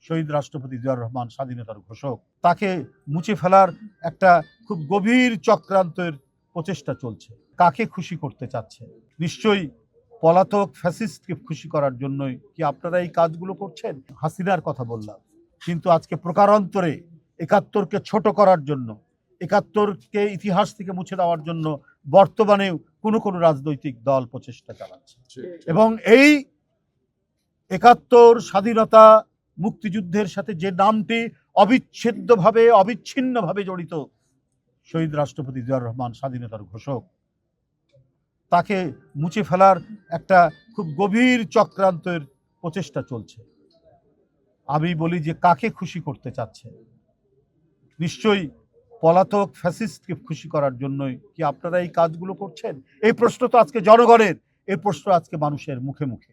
শহীদ রাষ্ট্রপতি জিয়াউর রহমান স্বাধীনতার ঘোষক, তাকে মুছে ফেলার একটা খুব গভীর চক্রান্তের প্রচেষ্টা চলছে। কাকে খুশি করতে চাচ্ছে? নিশ্চয়ই পলাতক ফ্যাসিস্টকে খুশি করার জন্যই কি আপনারা এই কাজগুলো করছেন? হাসিনার কথা বললাম, কিন্তু আজকে প্রকারান্তরে ৭১কে ছোট করার জন্য, ৭১কে ইতিহাস থেকে মুছে দেওয়ার জন্য বর্তমানেও কোনো কোনো রাজনৈতিক দল প্রচেষ্টা চালাচ্ছে। এবং এই ৭১ স্বাধীনতা মুক্তিযুদ্ধের সাথে যে নামটি অবিচ্ছেদ্যভাবে অবিচ্ছিন্নভাবে জড়িত, শহীদ রাষ্ট্রপতি জিয়াউর রহমান স্বাধীনতার ঘোষক, তাকে মুছে ফেলার একটা খুব গভীর চক্রান্তের প্রচেষ্টা চলছে। আমি বলি যে কাকে খুশি করতে চাচ্ছে? নিশ্চয়ই পলাতক ফ্যাসিস্টকে খুশি করার জন্যই কি আপনারা এই কাজগুলো করছেন? এই প্রশ্ন তো আজকে জনগণের, এই প্রশ্ন আজকে মানুষের মুখে মুখে।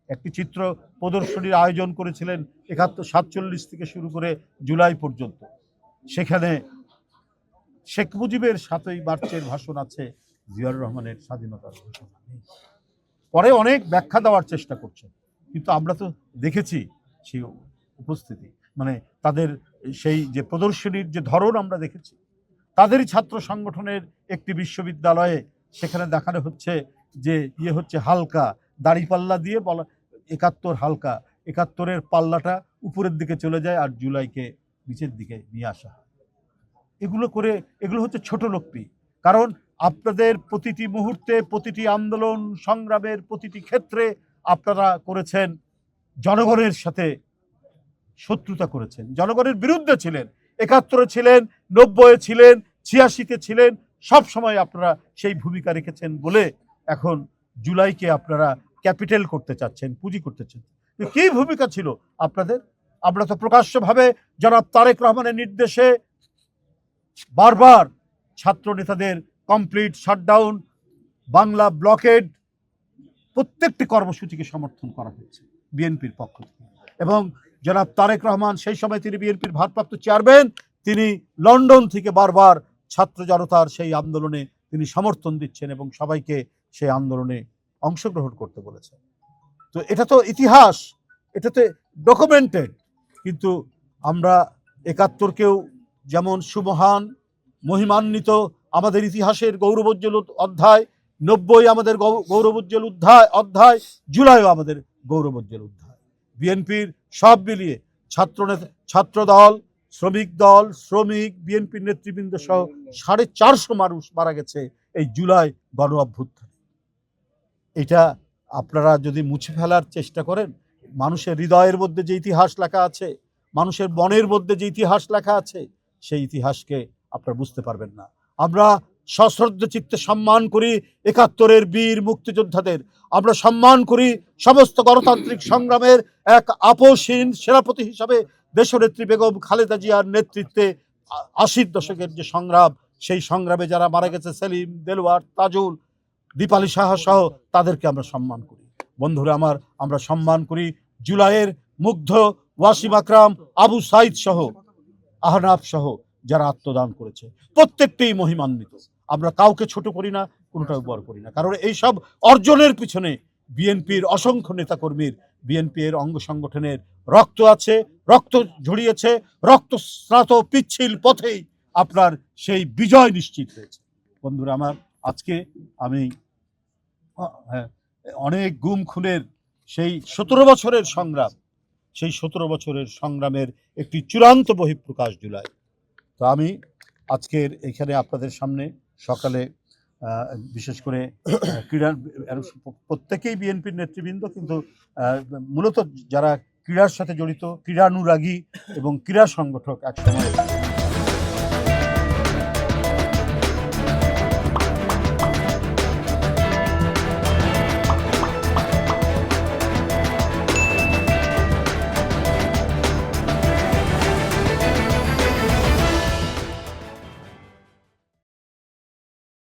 একটি চিত্র প্রদর্শনীর আয়োজন করেছিলেন ৭১-৪৭ থেকে শুরু করে জুলাই পর্যন্ত। সেখানে শেখ মুজিবের ৭ই মার্চের ভাষণ আছে, জিয়াউর রহমানের স্বাধীনতার ঘোষণা নেই। পরে অনেক ব্যাখ্যা দেওয়ার চেষ্টা করছে, কিন্তু আমরা তো দেখেছি সেই উপস্থিতি, মানে তাদের সেই যে প্রদর্শনীর যে ধরন আমরা দেখেছি। তাদেরই ছাত্র সংগঠনের একটি বিশ্ববিদ্যালয়ে সেখানে দেখানো হচ্ছে যে হচ্ছে হালকা দাড়িপাল্লা দিয়ে বলা ৭১ হালকা, ৭১-এর পাল্লাটা উপরের দিকে চলে যায় আর জুলাইকে নিচের দিকে নিয়ে আসা হয়। এগুলো হচ্ছে ছোট লোকটি। কারণ আপনাদের প্রতিটি মুহূর্তে, প্রতিটি আন্দোলন সংগ্রামের প্রতিটি ক্ষেত্রে আপনারা করেছেন জনগণের সাথে শত্রুতা করেছেন, জনগণের বিরুদ্ধে ছিলেন। ৭১-এ ছিলেন, ৯০-এ ছিলেন, ৮৬-তে ছিলেন, সব সময় আপনারা সেই ভূমিকা রেখেছেন বলে এখন জুলাইকে আপনারা ক্যাপিটাল করতে চাচ্ছেন, পুঁজি করতে চাচ্ছেন। কি ভূমিকা ছিল আপনাদের? আমরা তো প্রকাশ্যভাবে জনাব তারেক রহমানের নির্দেশে বারবার ছাত্র নেতাদের কমপ্লিট শাটডাউন, বাংলা ব্লকেড, প্রত্যেকটি কর্মসূচিকে সমর্থন করা হয়েছে বিএনপির পক্ষ থেকে। এবং জনাব তারেক রহমান, সেই সময় তিনি বিএনপির ভারপ্রাপ্ত চেয়ারম্যান, তিনি লন্ডন থেকে বারবার ছাত্র জনতার সেই আন্দোলনে তিনি সমর্থন দিচ্ছেন এবং সবাইকে সেই আন্দোলনে অংশগ্রহণ করতে বলেছেন। তো এটা তো ইতিহাস, এটাতে ডকুমেন্টেড। কিন্তু আমরা ৭১-কেও যেমন সুমহান, মহিমান্বিত আমাদের ইতিহাসের গৌরবোজ্জ্বল অধ্যায়, ৯০ আমাদের গৌরবোজ্জ্বল অধ্যায়, জুলাইও আমাদের গৌরবোজ্জ্বল অধ্যায়। বিএনপির সব মিলিয়ে ছাত্রদল, শ্রমিক, বিএনপির নেতৃবৃন্দ সহ ৪৫০ মানুষ মারা গেছে এই জুলাই গণ অভ্যুত্থানে। এটা আপনারা যদি মুছে ফেলার চেষ্টা করেন, মানুষের হৃদয়ের মধ্যে যে ইতিহাস লেখা আছে, মানুষের মনের মধ্যে যে ইতিহাস লেখা আছে, সেই ইতিহাসকে আপনারা বুঝতে পারবেন না। আমরা সশ্রদ্ধ চিত্তে সম্মান করি ৭১-এর বীর মুক্তিযোদ্ধাদের। আমরা সম্মান করি সমস্ত গণতান্ত্রিক সংগ্রামের এক আপোষহীন সেনাপতি হিসাবে দেশনেত্রী বেগম খালেদা জিয়ার নেতৃত্বে ৮০ দশকের যে সংগ্রাম, সেই সংগ্রামে যারা মারা গেছে, সেলিম, দেলোয়ার, তাজুল, দীপালি সাহা সহ, তাদেরকে আমরা সম্মান করি। বন্ধুরা আমার, আমরা সম্মান করি জুলাইয়ের মুগ্ধ, ওয়াসিম আকরাম, আবু সাইদ সহ, আহনাফ সহ যারা আত্মদান করেছে, প্রত্যেকটাই মহিমান্বিত। আমরা কাউকে ছোট করি না, কোনোটাও বড় করি না। কারণ এইসব অর্জনের পিছনে বিএনপির অসংখ্য নেতাকর্মীর, বিএনপির অঙ্গ সংগঠনের রক্ত আছে, রক্ত ঝরিয়েছে, রক্তস্নাত পিচ্ছিল পথেই আপনার সেই বিজয় নিশ্চিত হয়েছে। বন্ধুরা আমার, আজকে আমি অনেক গুম খুনের সেই ১৭ বছরের সংগ্রাম, সেই ১৭ বছরের সংগ্রামের একটি চূড়ান্ত বহিঃপ্রকাশ জুলাই। তো আমি আজকের এখানে আপনাদের সামনে সকালে বিশেষ করে ক্রীড়া, প্রত্যেকেই বিএনপির নেতৃবৃন্দ, কিন্তু মূলত যারা ক্রীড়ার সাথে জড়িত, ক্রীড়ানুরাগী এবং ক্রীড়া সংগঠক একসময়